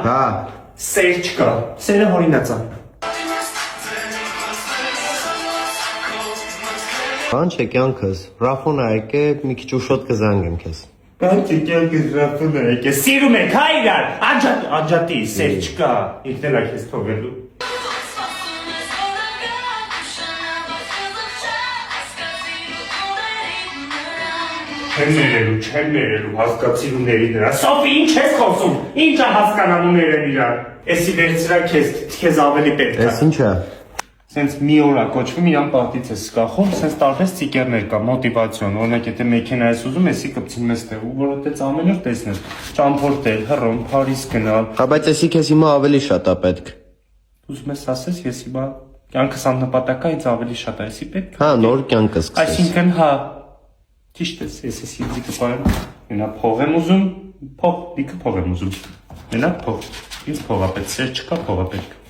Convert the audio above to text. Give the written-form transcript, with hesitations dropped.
Հա։ Սեր չկա, սերը հորինացան։ Բան չէ կյանքս, Ռաֆոն ա եկե, մի քիչ ուշոտ կզանգեմ քեզ։ Բան չէ կյանքս, Ռաֆոն ա եկե, սիրում եք, հա իրար, անջատի, սեր չկա, ինքն էլ ա քեզ թողելու։ Չեմ ներելու, հասկացիր ու ների նրա, Սոֆի, ինչ ես խոսում, ինչ ա հասկանալու ներեն իրար, էսի վերցրա քեզ ավելի պետք է։ Էս ինչ է։ Սենց մի օր ա կոչվում, իրան պատից ես սկախում, սենց տարվես ծիկերներ կա, մոտիվացիոն, օրինակ եթե մեքենա ես ուզում, էսի կպցին մեզ տեղ, ու որոտեց ամեն օր տեսնես, ճամփորդել, հռոմ, Փարիզ գնալ։ Հա բայց էսի քեզ հիմա ավելի շատ ա պետք։ Ուզում ես ասես, ես հիմա կյանքս աննպատակ ա, ինձ ավելի շատ ա, էսի պետք։ Հա, նոր կյանք սկսես։ Այսինքն, հա, ճիշտ ես, ես էսի ինձի կպարեմ, մենա փող եմ ուզում, փող, լիքը փող եմ ուզում, մենա փող, ինձ փող ա պետք, սեր չկա, փող ա պետք։